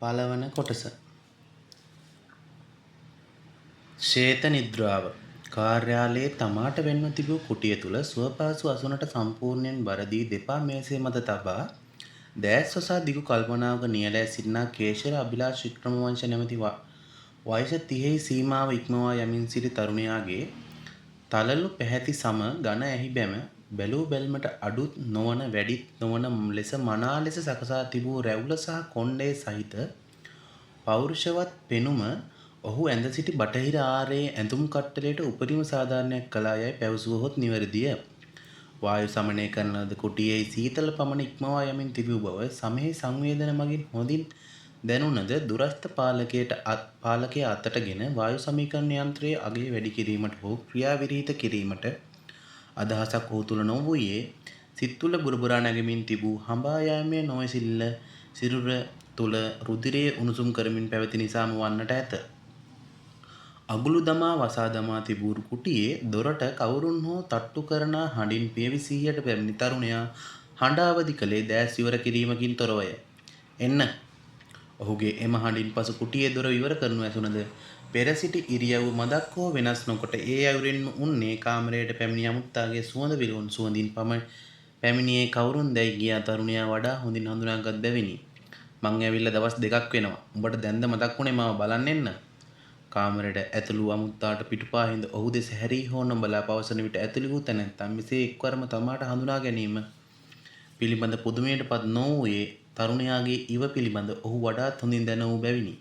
පළවන කොටස ශ්වේත නිද්‍රාව කාර්යාලයේ තමාට වෙන්ව තිබූ කුටිය තුල සුවපහසු අසුනට සම්පූර්ණයෙන් බර දී දෙපා මේසේ මත තබා දැස් වසා දිගු කල්පනාවක නියැලී සිටිනා කේශර අභිලාෂ් වික්‍රමවංශ නැමැති වයස 30 සීමාව ඉක්මවා යමින් සිටි තරුණයාගේ තලලු පැහැති සම ඝන ඇහි බැම බැලූ බැල්මට අඩුත් නොවන වැඩිත් නොවන ලෙස මනා ලෙස සකසා තිබූ රැවුල සහ කොණ්ඩය සහිත පෞරුෂවත් පෙනුම ඔහු ඇඳ සිටි බටහිර ආර්යයේ ඇඳුම් කට්ටලයට උපරිම සාධාරණයක් කළා යයි පැවසුවහොත් නිවැරදිය. වායු සමනය කරන ලද කුටියේ සීතල පමණ ඉක්මවා යමින් තිබූ බව සමෙහි සංවේදන මගින් හොඳින් දැනුණද දුරස්ථ පාලකයා අතටගෙන වායු සමීකරණ යන්ත්‍රයේ අගය වැඩි කිරීමට හෝ ක්‍රියාවිරහිත කිරීමට අදහසක් ඔහු තුල නොවූයේ සිත් තුළ බුරබුරා නැගෙමින් තිබූ හඹා යාමේ නොයසිල්ල සිරුර තුළ රුධිරයේ උණුසුම් කරමින් පැවති නිසාම වන්නට ඇත. අගුළු දමා වසා දමා තිබූ කුටියේ දොරට කවුරුන් හෝ තට්ටු කරන හඬින් පියවි 100ට පැමිණි තරුණයා හඬ අවදි කළේ දැස් ඉවර කිරීමකින් තොරවය. එන්න. ඔහුගේ එම හඬින් පසු කුටියේ දොර ඉවර කරනු ඇසුණද පෙර සිටි ඉරියව් මදක් හෝ වෙනස් නොකොට ඒ අයුරින්ම උන්නේ කාමරයට පැමිණි අමුත්තාගේ සුවඳ විලවුන් සුවඳින් පැමිණියේ කවුරුන් දැයි ගියා තරුණයා වඩා හොඳින් හඳුනාගත් බැවිනි. මං ඇවිල්ලා දවස් 2ක් වෙනවා. උඹට දැන්ද මතක් වුණේ මාව බලන්න එන්න. කාමරයට ඇතුළු අමුත්තාට පිටුපාහින්ද ඔහු දෙස හැරී හොන්න බලා පවසන විට ඇතුළු වූ තැනැත්තා මෙසේ එක්වරම තමාට හඳුනා ගැනීම පිළිබඳ පුදුමයටපත් නොවූයේ තරුණයාගේ ඉව පිළිබඳ ඔහු වඩාත් හොඳින් දැන වූ බැවිනි.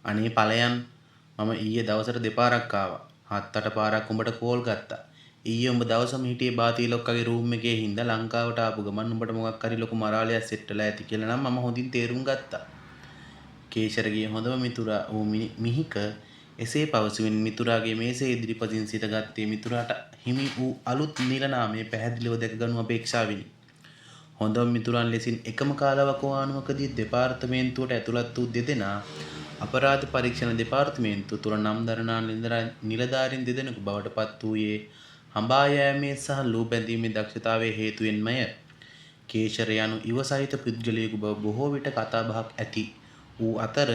අනේ ඵලයන් මම ඊයේ දවසට දෙපාරක් ආවා. 7-8 පාරක් උඹට කෝල් ගත්තා. ඊයේ උඹ දවසම හිටියේ බාතිලොක්කගේ රූම් එකේ හින්දා ලංකාවට ආපු ගමන් උඹට මොකක් හරි ලොකු මරාලයක් සෙට් වෙලා ඇති කියලා නම් මම හොඳින් තේරුම් ගත්තා. කේශරගේ හොඳම මිතුරා වූ මිහික එසේ පවසමින් මිතුරාගේ මේසේ ඉදිරිපසින් සිටගත්තේ මිතුරාට හිමි වූ අලුත් නිල නාමයේ පැහැදිලිව දැකගනු අපේක්ෂාවෙනි. හොඳම මිතුරන් ලෙසින් එකම කාලවකවානුවකදී දෙපාර්තමේන්තුවට ඇතුළත් වූ දෙදෙනා අපරාධ පරීක්ෂණ දෙපාර්තමේන්තුව තුළ නම් දරනා නිලධාරීන් දෙදෙනෙකු බවට පත් වූයේ හඹා යෑමේ සහ ලූ බැඳීමේ දක්ෂතාවයේ හේතුවෙන්මය. කේශර යනු ඉව සහිත පුද්ගලයෙකු බව බොහෝ විට කතාබහක් ඇති වූ අතර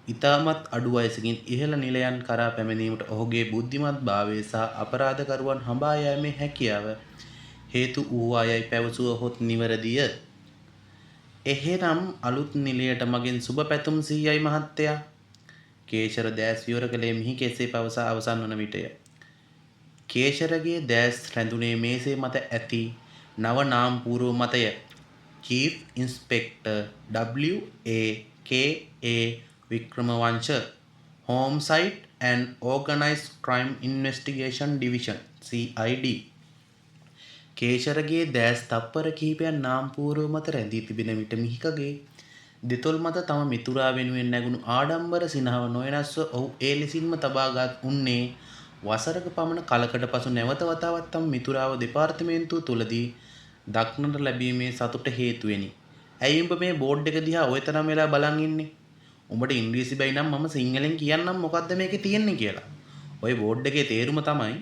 ඉතාමත් අඩු වයසකින් ඉහළ නිලයන් කරා පැමිණීමට ඔහුගේ බුද්ධිමත් භාවය සහ අපරාධකරුවන් හඹා යෑමේ හැකියාව හේතු වූවායයි පැවසුවහොත් නිවැරදිය. එහෙනම් අලුත් නිලයට මගෙන් සුබ පැතුම් සීයයි මහත්තයා. කේශර දැස් විවර කළේ මිහි කෙසේ පවසා අවසන් වන විටය. කේශරගේ දැස් රැඳුනේ මේසේ මත ඇති නව නාම පූර්ව මතය. Chief inspector W.A.K.A. වික්‍රමවංශ, Homicide and Organised Crime Investigation Division CID. කේශරගේ දැස් තප්පර කිහිපයක් නාම පූර්ව මත රැඳී තිබෙන විට මිහිකගේ දෙතොල් මත තම මිතුරා වෙනුවෙන් නැගුණු ආඩම්බර සිනහව නොවෙනස්ව ඔහු ඒ ලෙසින්ම තබාගත් උන්නේ වසරක පමණ කලකට පසු නැවත වතාවක් තම මිතුරාව දෙපාර්තමේන්තුව තුලදී දක්නට ලැබීමේ සතුට හේතුවෙනි. ඇයි උඹ මේ බෝඩ් එක දිහා ඔය තරම් වෙලා බලන් ඉන්නේ? උඹට ඉංග්‍රීසි බැයි නම් මම සිංහලෙන් කියන්නම් මොකද්ද මේකේ තියෙන්නේ කියලා. ඔය බෝඩ් එකේ තේරුම තමයි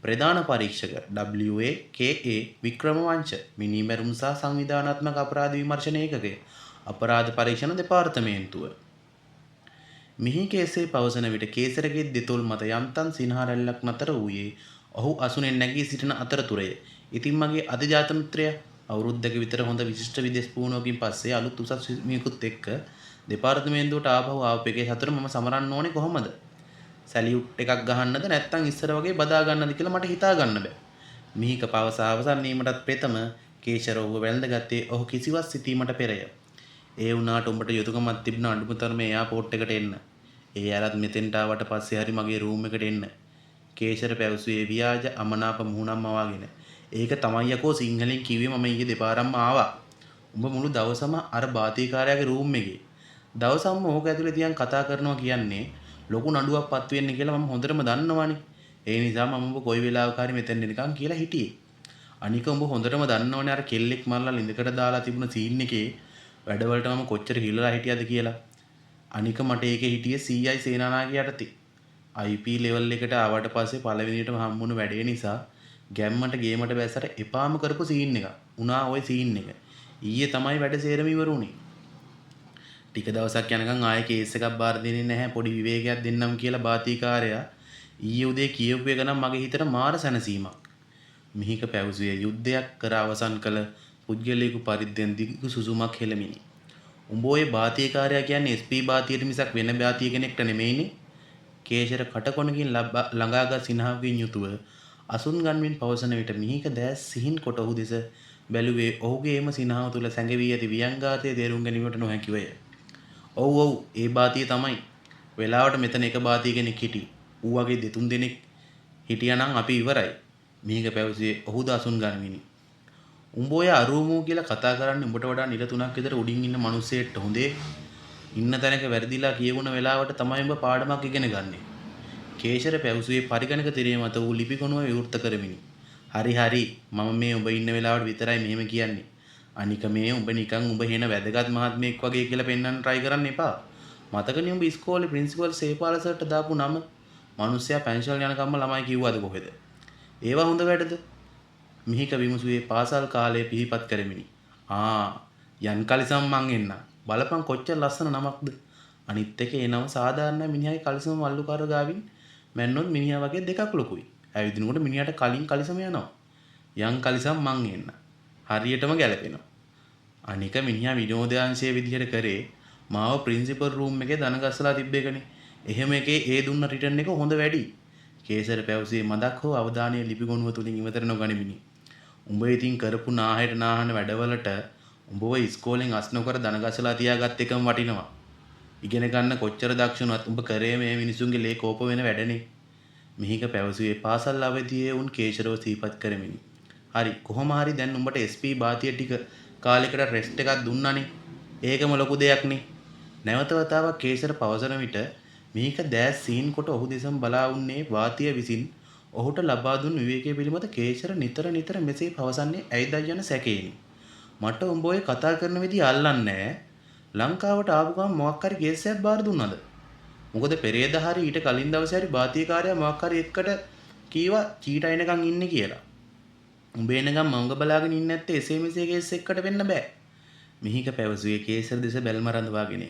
ප්‍රධාන පරීක්ෂක W.A.K.A. වික්‍රමවංශ මිනිමැරුම් සහ සංවිධානාත්මක අපරාධ විමර්ශන ඒකකය අපරාධ පරීක්ෂණ දෙපාර්තමේන්තුව. මිහි කේසේ පවසන විට කේසරගේ දෙතොල් මත යම්තම් සිනහ රැල්ලක් නතර වූයේ ඔහු අසුනෙන් නැගී සිටින අතරතුරය. ඉතින් මගේ අධිජාත මිත්‍රයා අවුරුද්දක විතර හොඳ විශිෂ්ට විදේශ පුහුණුවකින් පස්සේ අලුත් උසස් මිනිකුත් එක්ක දෙපාර්තමේන්තුවට ආපහු ආපු එකේ සතුට මම සමරන්න ඕනේ කොහොමද? සැලියුට් එකක් ගහන්නද නැත්නම් ඉස්සර වගේ බදා ගන්නද කියලා මට හිතා ගන්න බෑ. මිහික පවසා අවසන් වීමටත් ප්‍රථම කේශර ඔහුව වැළඳගත්තේ ඔහු කිසිවක් සිතීමට පෙරය. ඒ වුණාට උඹට යුතුයකමක් තිබුණ අඩුමතරමේ එයාපෝට් එකට එන්න. ඒ අරත් මෙතෙන්ට ආවට පස්සේ හරි මගේ රූම් එකට එන්න. කේශර පැවසුවේ ව්‍යාජ අමනාප මුහුණක්ම වාගෙන. ඒක තමයි යකෝ සිංහලෙන් කිව්වේ මම ඊයේ දෙපාරක්ම ආවා. උඹ මුළු දවසම අර බාතිකාරයාගේ රූම් එකේ. දවසම ඕක ඇතුලේ තියන් කතා කරනවා කියන්නේ ලොකු නඩුවක් පත් වෙන්න කියලා මම හොඳටම දන්නවනේ. ඒ නිසා මම ඔබ කොයි වෙලාවක හරි මෙතෙන් එනකන් කියලා හිටියේ. අනික උඹ හොඳටම දන්නවනේ අර කෙල්ලෙක් මරලා ලිඳකට දාලා තිබුණ සීන් එකේ වැඩවලට මම කොච්චර හිලලා හිටියද කියලා. අනික මට ඒකේ හිටියේ CI සේනානායක යටතේ. IP ලෙවල් එකට ආවට පස්සේ පළවෙනියටම හම්බුණු වැඩේ නිසා ගැම්මට ගේමට බැස්සට එපාම කරපු සීන් එක. උනා ওই සීන් එක. ඊයේ තමයි වැඩ සේරම ඉවරුනේ. ටික දවසක් යනකම් ආයේ කේස් එකක් බාර දෙන්නේ නැහැ පොඩි විවේකයක් දෙන්නම් කියලා බාතිකාරයා ඊයේ උදේ කියපු එක නම් මගේ හිතට මාර සැනසීමක්. මිහික පැවසුවේ යුද්ධයක් කර අවසන් කළ පුද්ගලයෙකු පරිද්දෙන් දිගු සුසුමක් හෙළමිනි. උඹ ඔය බාතිකාරයා කියන්නේ SP බාතියට මිසක් වෙන බාතිය කෙනෙක්ට නෙමෙයිනේ. කේශර කටකොණකින් ළඟාගත් සිනහවකින් යුතුව අසුන් ගන්මින් පවසන විට මිහික දැස් සිහින් කොට ඔහු දෙස බැලුවේ ඔහුගේ එම සිනහව තුළ සැඟවී ඇති ව්‍යංගාර්ථය තේරුම් ගැනීමට නොහැකිවය. ඔව් ඔව් ඒ බාතිය තමයි. වෙලාවට මෙතන එක බාතිය කෙනෙක් හිටි. ඌ වගේ දෙතුන් දෙනෙක් හිටියානම් අපි ඉවරයි. මිහික පැවසුවේ ඔහුද අසුන් ගන්මිනි. උඹ ඔය අරූමෝ කියලා කතා කරන්නේ උඹට වඩා නිල 3ක් විතර උඩින් ඉන්න මිනිස්සෙක්ට හොඳේ. ඉන්න තැනක වැරදිලා කියවුන වෙලාවට තමයි උඹ පාඩමක් ඉගෙන ගන්නෙ. කේශර පැවසුවේ පරිගණක තිරය මත වූ ලිපි කොනුව විවෘත කරමිනි. හරි හරි මම මේ උඹ ඉන්න වෙලාවට විතරයි මෙහෙම කියන්නේ. අනික මේ උඹ නිකන් උඹ හේන වැදගත් මහත්මයෙක් වගේ කියලා පෙන්වන්න try කරන්න එපා. මතකනේ උඹ ඉස්කෝලේ ප්‍රින්සිපල් සේපාල සර්ට දාපු නම. මිනිස්සයා පැන්ෂල් යනකම්ම ළමයි කිව්වද කොහෙද? ඒවා හොඳ වැඩද? මිහික විමුසුවේ පාසල් කාලයේ පිහිපත් කරමිනි. යන් කලිසම් මං එන්න. බලපන් කොච්චර ලස්සන නමක්ද. අනිත් එක ඒ නම සාධාරණ මිනිහාගේ කලිසම මල්ලුකාර ගාවින් මැන්නොත් මිනිහා වගේ දෙකක් ලොකුයි. ඇවිදිනකොට මිනිහාට කලින් කලිසම යනවා. යන් කලිසම් මං එන්න. හරියටම ගැලපෙනවා. අනික මිනිහා විනෝදාංශයේ විදිහට කරේ මාව ප්‍රින්සිපල් රූම් එකේ දන ගස්සලා තිබ්බ එකනේ. එහෙම එකේ ඒ දුන්න රිටර්න් එක හොඳ වැඩි. කේසර පැවසුවේ මදක් හෝ අවධානය ලිපි ගොනුව තුලින් ඉවතර නොගනිමිනි. උඹ ඉතින් කරපු නාහෙට නාහන වැඩවලට උඹව ඉස්කෝලෙන් අස් නොකර දන ගස්සලා තියාගත් එකම වටිනවා. ඉගෙන ගන්න කොච්චර දක්ෂුණත් උඹ කරේ මේ මිනිසුන්ගේ ලේ කෝප වෙන වැඩනේ. මිහික පැවසුවේ පාසල් අවදියේ උන් කේශරව සිහිපත් කරමිනි. හරි කොහොම හරි දැන් උඹට SP බාතිය ටික කාලෙකට රෙස්ට් එකක් දුන්නානේ. ඒකම ලොකු දෙයක්නේ. නැවත වතාවක් කේශර පවසන විට මිහික දැස් සීන් කොට ඔහු දෙසම බලා උන්නේ වාතිය විසින් ඔහුට ලබා දුන් විවේකයේ පිළිබඳ කේශර නිතර මෙසේ පවසන්නේ ඇයිදයි යන සැකේනි. මට උඹ ඔය කතා කරන විදිහ අල්ලන්නේ නැහැ. ලංකාවට ආපු ගමන් මොකක් හරි කේස් එකක් බාර දුන්නද? මොකද පෙරේද හරි ඊට කලින් දවසේ හරි බාතිකාරයා මොකක් හරි එක්කට කීවා චීට එනකන් ඉන්නේ කියලා. උඹ එනකම් මංග බලාගෙන ඉන්නේ නැත්තේ එසේ මෙසේ කේස් එකකට වෙන්න බෑ. මිහික පැවසුවේ කේසර දෙස බැල්ම රඳවාගෙන.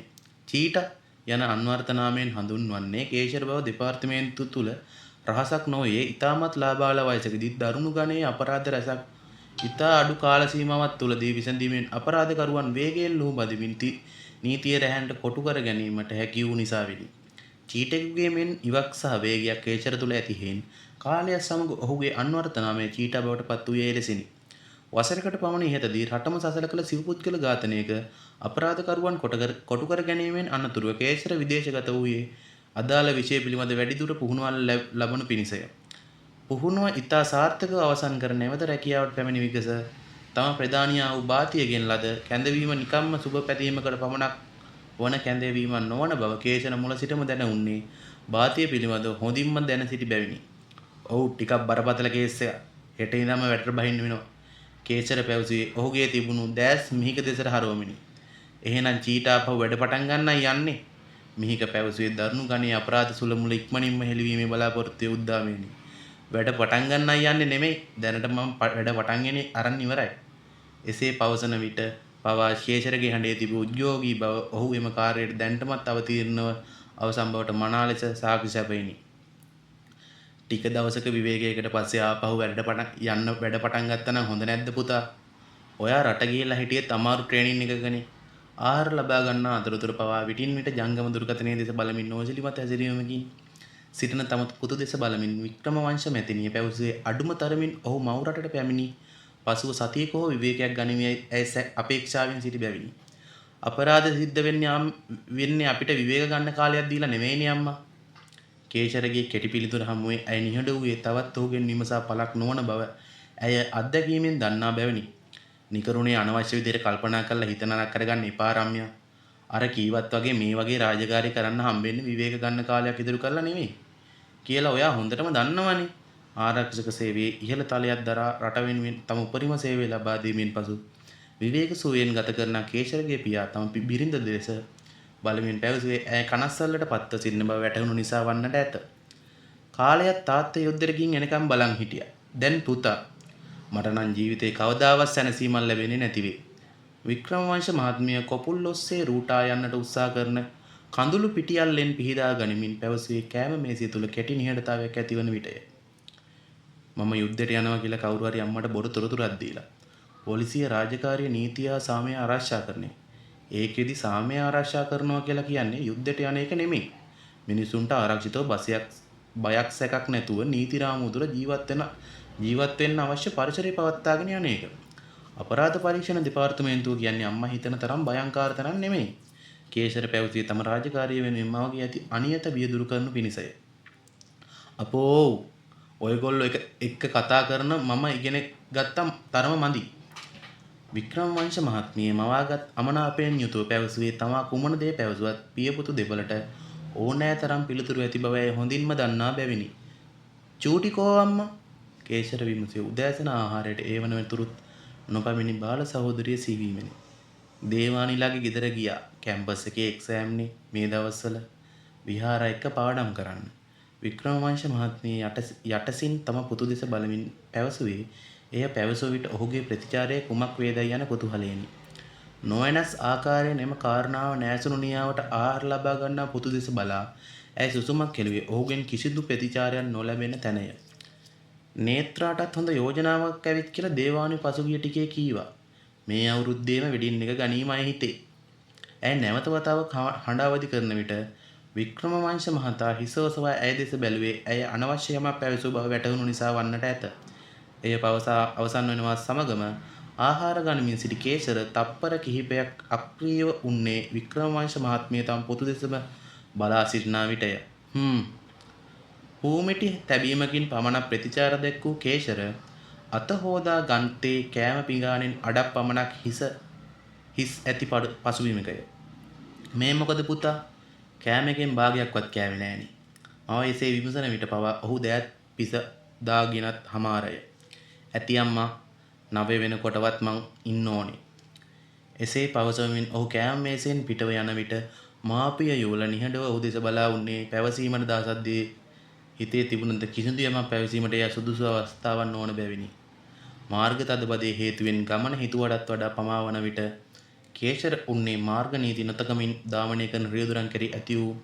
චීට යන අන්වර්ථ නාමයෙන් හඳුන්වන්නේ කේශර බව දෙපාර්තමේන්තු තුල රහසක් නොවේ ඉතාමත් ලාබාල වයසකදී දරුණු ගණයේ අපරාධ රැසක් ඉතා අඩු කාල සීමාවක් තුලදී විසඳීමෙන් අපරාධකරුවන් වේගයෙන් ලුහුබදිමින් නීතිය රැහැන්ට කොටු කර ගැනීමට හැකි වූ නිසා වෙනි. චීටෙකුගේ මෙන් ඉවක් සහ වේගයක් කේශර තුල ඇති හේන් කාලය සමග ඔහුගේ අන්වර්ථ නාමය චීටා බවට පත් වූයේ එලෙසිනි. වසරකට පමණ ඉහතදී රටම සසල කළ සිව්පුද්ගල ඝාතනයක අපරාධකරුවන් කොටු කර ගැනීමෙන් අනතුරුව කේශර විදේශගත වූයේ අදාළ විෂය පිළිබඳ වැඩිදුර පුහුණුවක් ලබනු පිණිසය. පුහුණුව ඉතා සාර්ථකව අවසන් කර නැවත රැකියාවට පැමිණි විගස තම ප්‍රධානියා වූ බාතියගෙන් ලද කැඳවීම නිකම්ම සුබ පැතීමකට පමණක් වන කැඳවීමක් නොවන බව කේශර මුල සිටම දැන උන්නේ බාතිය පිළිබඳ හොඳින්ම දැන සිටි බැවිනි. ඔව් ටිකක් බරපතල කේස් එකක්. හෙට ඉඳන්ම වැටට බහින්න වෙනවා. කේශර පැවසුවේ ඔහුගේ තිබුණු දැස් මිහික දෙසට හරවමිනි. එහෙනම් චීටා පහු වැඩ පටන් ගන්නයි යන්නේ. මිහික පැවසුවේ දරුණු ගණයේ අපරාධ සුල මුල ඉක්මනින්ම හෙළිවීමේ බලාපොරොත්තුවේ උද්දාමයෙනි. වැඩ පටන් ගන්නයි යන්නේ නෙමෙයි. දැනට මම වැඩ පටන් ගෙන අරන් ඉවරයි. එසේ පවසන විට පවා කේශරගේ හඬේ තිබූ උද්‍යෝගී බව ඔහු එම කාර්යයට දැනටමත් අවතීර්ණව අවසන් බවට මනා ලෙස සාක්ෂි සැපයිනි. ටික දවසක විවේකයකට පස්සේ ආපහු වැඩ පටන් ගත්තා නම් හොඳ නැද්ද පුතා? ඔයා රට ගිහිල්ලා හිටියෙත් අමාරු ට්‍රේනින් එකකනේ. ආහාර ලබා ගන්න අතරතුර පවා විටින් විට ජංගම දුර්ගතනයේ දෙස බලමින් නොසිලිමත් හැසිරීමකින් සිටින තම පුතු දෙස බලමින් වික්‍රම වංශ මැතිණිය පැවසුවේ අඩුම තරමින් ඔහු මව් රටට පැමිණි පසුව සතියක හෝ විවේකයක් ගනිමියයි ඇය අපේක්ෂාවෙන් සිටි බැවිනි. අපරාධ සිද්ධ වෙන්නේ අපිට විවේක ගන්න කාලයක් දීලා නෙමෙයිනේ අම්මා. කේශරගේ කෙටි පිළිතුර හමුවේ ඇය නිහඬ වූයේ තවත් ඔහුගෙන් විමසා පළක් නොවන බව ඇය අත්දැකීමෙන් දන්නා බැවිනි. නිකරුණේ අනවශ්‍ය විදිහට කල්පනා කරලා හිත නරක කරගන්න එපා රම්‍යා. අර කීවත් වගේ මේ වගේ රාජකාරී කරන්න හම්බෙන්නේ විවේක ගන්න කාලයක් ඉදිරි කරලා නෙමෙයි කියලා ඔයා හොඳටම දන්නවනේ. ආරක්ෂක සේවයේ ඉහළ තලයක් දරා රට වෙනුවෙන් තම උපරිම සේවය ලබා දීමෙන් පසු විවේක සුවයෙන් ගත කරන කේශරගේ පියා තම බිරිඳ දෙස බලමින් පැවසුවේ ඇය කනස්සල්ලට පත්ව සිටින බව වැටහුණු නිසා වන්නට ඇත. කාලයක් තාත්තා යුද්ධෙට ගින් එනකම් බලන් හිටියා. දැන් පුතා මට නම් ජීවිතේ කවදාවත් සැනසීමක් ලැබෙන්නේ නැති වෙයි. වික්‍රමවංශ මහත්මිය කොපුල් ඔස්සේ රූටා යන්නට උත්සාහ කරන කඳුළු පිටියල්ලෙන් පිහිදා ගනිමින් පැවසුවේ කෑම මේසය තුල කෙටි නිහඬතාවයක් ඇතිවන විටය. මම යුද්ධයට යනවා කියලා කවුරු හරි අම්මට බොරු තොරතුරක් දීලා. පොලිසිය රාජකාරිය නීතිය සාමය ආරක්ෂා කරන්නේ. ඒකෙදි සාමය ආරක්ෂා කරනවා කියලා කියන්නේ යුද්ධයට යන එක නෙමෙයි. මිනිසුන්ට ආරක්ෂිතව බයක් සැකක් නැතුව නීති රාමුව තුළ ජීවත් වෙන්න අවශ්‍ය පරිසරය පවත්වාගෙන යන එක. අපරාධ පරීක්ෂණ දෙපාර්තමේන්තුව කියන්නේ අම්මා හිතන තරම් භයංකාර තරම් නෙමෙයි. කේශර පැවසී තම රාජකාරිය වෙනුවෙන් මවගේ ඇති අනියත බිය දුරු කරනු පිණිසය. අපෝ ඔයගොල්ලෝ එක්ක කතා කරන මම ඉගෙන ගත්ත තරම මදි. වික්‍රමවංශ මහත්මිය මවාගත් අමනාපයෙන් යුතුව පැවසුවේ තමා කුමන දේ පැවසුවත් පියපුතු දෙපළට ඕනෑතරම් පිළිතුරු ඇති බවයි හොඳින්ම දන්නා බැවිනි. චූටි කෝ අම්මා කේශර විමසී උදෑසන ආහාරයට ඒ වන වෙතුරුත් නොපැමිණි බාල සහෝදරිය සීවීමෙනි. දේවානිලාගේ ගෙදර ගියා. කැම්පස් එකේ එක්සෑම්නේ මේ දවස්වල විහාර එක පාඩම් කරන්න. වික්‍රමවංශ මහත්මිය යටසින් තම පුතු දෙස බලමින් පැවසුවේ එය පැවසුව විට ඔහුගේ ප්‍රතිචාරය කුමක් වේදයි යන කුතුහලයෙනි. නොවැනස් ආකාරයෙන් එම කාරණාව නැසුණු නියාවට ආහාර ලබා ගන්නා පුතු දෙස බලා ඇය සුසුමක් කෙළුවේ ඔහුගෙන් කිසිදු ප්‍රතිචාරයක් නොලැබෙන තැනය. නේත්‍රාටත් හොඳ යෝජනාවක් ඇවිත් කියලා දේවානි පසුගිය ටිකේ කීවා. මේ අවුරුද්දේම වෙඩින් එක ගනීමයි හිතේ. ඇය නැවත වතාවක් හඬ අවදි කරන විට වික්‍රමවංශ මහතා හිස ඔසවා ඇය දෙස බැලුවේ ඇය අනවශ්‍ය යමක් පැවසූ බව වැටහුණු නිසා වන්නට ඇත. එය පවසා අවසන් වෙනවා සමගම ආහාර ගනිමින් සිටි කේශර තප්පර කිහිපයක් අක්‍රීයව උන්නේ වික්‍රමවංශ මහත්මිය තම පුතු දෙසම බලා සිටිනා විටය. හූමිටි තැබීමකින් පමණක් ප්‍රතිචාර දැක්වූ කේශර අත හෝදා ගන්තේ කෑම පිඟානෙන් අඩක් පමණක් හිස් ඇති පසුබිමකය. මේ මොකද පුතා? කෑම එකෙන් භාගයක්වත් කෑවේ නෑනේ. මම එසේ විමසන විට පවා ඔහු දෑත් පිස දාගෙනත් හමාරය. ඇති අම්මා 9 වෙනකොටවත් මං ඉන්න ඕනේ. එසේ පවසමින් ඔහු කෑම මේසෙන් පිටව යන විට මාපිය යෝල නිහඬව ඔහු දෙස බලා උන්නේ පැවසීමට දාසද්දී හිතේ තිබුණද කිසිදු යමක් පැවසීමට එය සුදුසු අවස්ථාවක් නොවන බැවිනි. මාර්ග තදබදයේ හේතුවෙන් ගමන හිතුවටත් වඩා පමාවන විට කේශර උන්නේ මාර්ග නීති නොතකමින් දාමනය කරන රියදුරන් කෙරෙහි ඇති වූ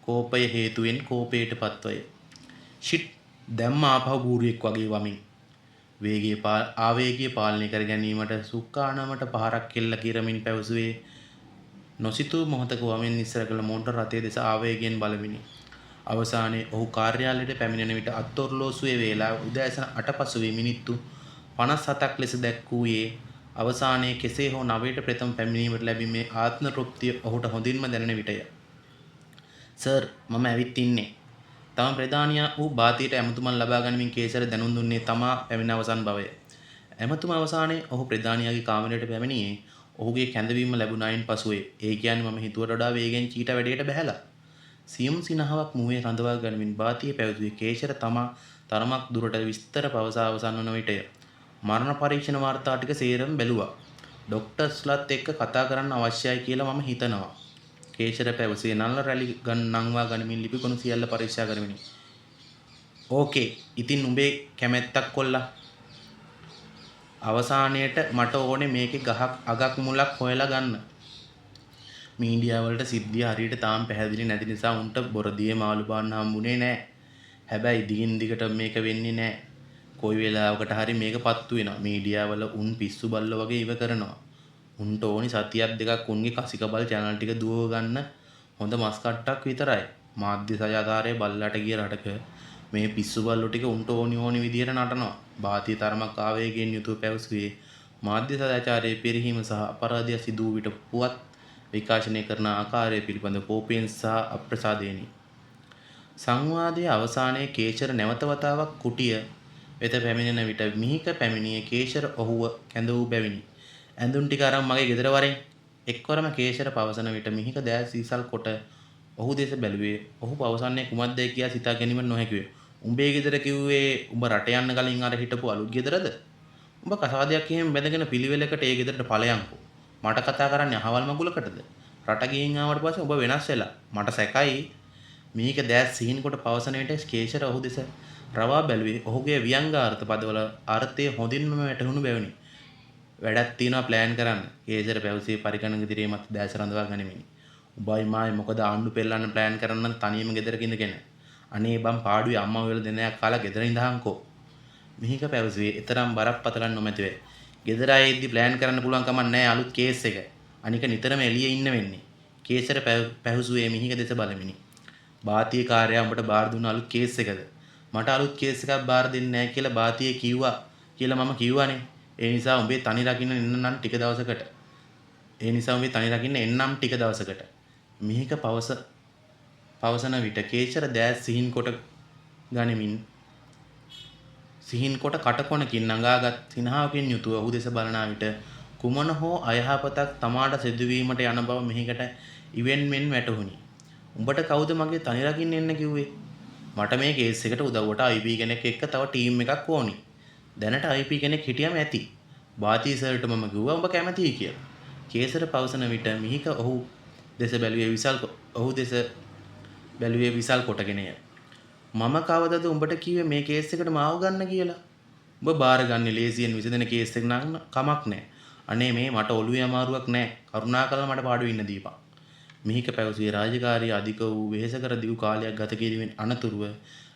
කෝපය හේතුවෙන් කෝපයට පත්වය. ෂිට් දැම්ම ආපහු බූරුවෙක් වගේ වමින් ආවේගය පාලනය කර ගැනීමට සුක්කානමට පහරක් කෙල්ල කිරමින් පැවසුවේ නොසිතූ මොහොතක වමින් ඉස්සර කළ මෝටර් රථය දෙස ආවේගයෙන් බලමිනි. අවසානයේ ඔහු කාර්යාලයට පැමිණෙන විට අත්ඔරලෝසුවේ වේලාව උදෑසන 8 පසුවේ මිනිත්තු 57ක් ලෙස දැක්වූයේ අවසානයේ කෙසේ හෝ 9ට ප්‍රථම පැමිණීමට ලැබීමේ ආත්ම තෘප්තිය ඔහුට හොඳින්ම දැනෙන විටය. සර් මම ඇවිත් ඉන්නේ. තම ප්‍රධානියා වූ බාතියට ඇමතුමක් ලබා ගැනීමෙන් කේසර දැනුම් දුන්නේ තමා පැමිණ අවසන් බවය. ඇමතුම අවසානයේ ඔහු ප්‍රධානියාගේ කාමරයට පැමිණියේ ඔහුගේ කැඳවීම ලැබුණායින් පසුවේ. ඒ කියන්නේ මම හිතුවට වඩා වේගෙන් චීට වැඩේට බැහැලා. සියුම් සිනහවක් මුවේ රඳවා ගනිමින් බාතිය පැවසුවේ කේශර තමා තරමක් දුරට විස්තර පවසා අවසන් වන විටය. මරණ පරීක්ෂණ වාර්තා ටික සේරම බැලුවා. ડોක්ටර්ස්ලාත් එක්ක කතා කරන්න අවශ්‍යයි කියලා මම හිතනවා. කේශර පැවසුවේ නල්ල රැලි නංවා ගනිමින් ලිපිකොණු සියල්ල පරීක්ෂා කරමිනි. ඕකේ ඉතින් උඹේ කැමැත්තක් කොල්ලා. අවසානයේට මට ඕනේ මේකේ ගහක් අගක් මුලක් හොයලා ගන්න. මීඩියා වලට සිද්ධිය හරියට තාම පැහැදිලි නැති නිසා උන්ට බොරදියේ මාළු බාන්න හම්බුනේ නෑ. හැබැයි දිගින් දිගට මේක වෙන්නේ නෑ. කොයි වෙලාවකට හරි මේක පත්තු වෙනවා. මීඩියා වල උන් පිස්සු බල්ලෝ වගේ ඉව කරනවා. උන්ට ඕනි සතියක් දෙකක් උන්ගේ කසිකබල් channel ටික දුවව ගන්න හොඳ මස් කට්ටක් විතරයි. මාධ්‍ය සජාතාරයේ බල්ලාට ගිය රටක මේ පිස්සු බල්ලෝ ටික උන්ට ඕනි විදියට නටනවා. බාතිය තරමක් ආවේගයෙන් යුතුව පැවසුවේ මාධ්‍ය සදාචාරයේ පිරිහීම සහ අපරාධය සිදු වූ විට පුවත් විකාශනය කරන ආකාරය පිළිබඳ කෝපයෙන් සහ අප්‍රසාදයෙනි. සංවාදයේ අවසානයේ කේශර නැවත වතාවක් කුටිය වෙත පැමිණෙන විට මිහික පැමිණියේ කේශර ඔහුව කැඳ වූ බැවිනි. ඇඳුම් ටික අරන් මගේ ගෙදර වරෙන් එක්වරම කේශර පවසන විට මිහික දෑස් සීසල් කොට ඔහු දෙස බැලුවේ. ඔහු පවසන්නේ කුමක්ද කියා සිතා ගැනීම නොහැකිව. උඹේ ගෙදර කිව්වේ උඹ රට යන්න කලින් අර හිටපු අලුත් ගෙදරද? උඹ කසාදයක් එහෙම බැඳගෙන පිළිවෙලකට ඒ ගෙදරට ඵලයන්කෝ. මට කතා කරන්නේ අහවල් මගුලකටද? රට ගිහින් ආවට පස්සේ ඔබ වෙනස් වෙලා. මට සැකයි. මේක දැස් සිහින් කොට පවසන විට කේශර ඔහු දෙස රවා බැලුවේ ඔහුගේ ව්‍යංගාර්ථ පදවල අර්ථය හොඳින්ම වැටහුණු බැවිනි. වැඩක් තියෙනවා ප්ලෑන් කරන්න. කේසර පැවසේ පරිගණක දිරීමත් දැස රඳවා ගනිමිනි. උඹයි මායි මොකද ආණ්ඩු පෙරලන්න ප්ලෑන් කරන්න තනියම ගෙදරක ඉඳගෙන. අනේ බම් පාඩුවේ අම්මා වෙල දෙනයක් කාලා ගෙදර ඉඳහන්කෝ. මිහික පැවසුවේ එතරම් බරපතල නොමැතිව. ගෙදර ආයේදී ප්ලෑන් කරන්න පුළුවන් කමක් නැහැ අලුත් කේස් එක. අනික නිතරම එළියේ ඉන්න වෙන්නේ. කේසර පැවසුවේ මිහික දෙස බලමිනි. බාතිය කාර්යය උඹට බාර දුන්න අලුත් කේස් එකද? මට අලුත් කේස් එකක් බාර දෙන්නේ නැහැ කියලා බාතියේ කිව්වා කියලා මම කිව්වනේ. ඒ නිසා උඹේ තනි රකින්න එන්නම් ටික දවසකට. ටික දවසකට. මිහික පවසන විට කේසර දෑස් සිහින් කොට කටකොණකින් නගාගත් සිනහාවකින් යුතුව ඔහු දෙස බලනා විට කුමන හෝ අයහපතක් තමාට සිදුවීමට යන බව මිහිකට ඉවෙන්මෙන් වැටහුණි. උඹට කවුද මගේ තනි රකින්න එන්න කිව්වේ? මට මේ කේස් එකට උදව්වට IP කෙනෙක් එක්ක තව ටීම් එකක් ඕනි. දැනට IP කෙනෙක් හිටියම ඇති. බාති සර්ට මම කිව්වා උඹ කැමතියි කියලා. කේසර පවසන විට මිහික ඔහු දෙස බැලුවේ විසල් කොටගෙනය. මම කවදද උඹට කිව්වේ මේ කේස් එකට මාව ගන්න කියලා? උඹ බාර ගන්න ලේසියෙන් විසඳෙන කේස් එකක් නම් කමක් නැහැ. අනේ මේ මට ඔළුවේ අමාරුවක් නැහැ. කරුණාකරලා මට පාඩුවේ ඉන්න දීපන්. මිහික පැවසුවේ රාජකාරිය අධික වූ වෙහෙසකර දිගු කාලයක් ගත කිරීමෙන් අනතුරුව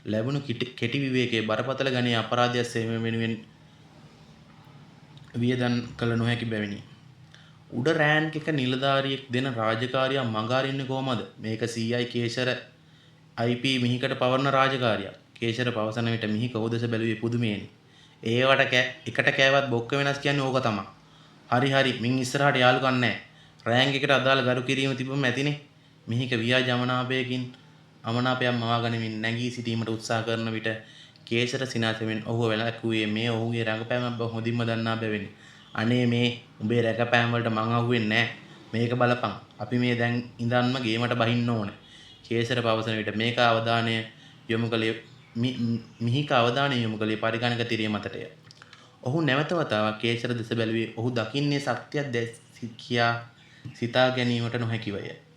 ලැබුණු කෙටි විවේකයේ බරපතල ගණයේ අපරාධය සේම වෙනුවෙන් වියදම් කළ නොහැකි බැවිනි. උඩ රෑන්ක් එක නිලධාරියෙක් දෙන රාජකාරිය මඟ අරින්නේ කොහමද? මේක CI කේසර IP මිහිකට පවරන රාජකාරියක්. කේසර පවසන විට මිහික ඔහු දෙස බැලුවේ පුදුමයෙන්. ඒවට එකට කෑවත් බොක්ක වෙනස් කියන්නේ ඕක තමයි. හරි මින් ඉස්සරහට යාළුකම් නැහැ. රෑන්ක් එකට අදාළ ගරු කිරීම තිබුම ඇතිනේ. මිහික ව්‍යාජ අමනාපයක් මවා ගනිමින් නැගී සිටීමට උත්සාහ කරන විට කේසර සිනාසෙමින් ඔහුව වැළැක්වුවේ මේ ඔහුගේ රඟපෑම බව හොඳින්ම දන්නා බැවිනි. අනේ මේ උඹේ රැකපෑම් වලට මං අහුවෙන්නේ නැහැ. මේක බලපන්. අපි මේ දැන් ඉඳන්ම ගේමට බහින්න ඕනේ. කේසර පවසන විට මිහික අවධානය යොමු කළේ පරිගණක තිරිය මතටය. ඔහු නැවත වතාවක් කේසර දෙස බැලුවේ ඔහු දකින්නේ සත්‍යයක් දැස් කියා සිතා ගැනීමට නොහැකිවය.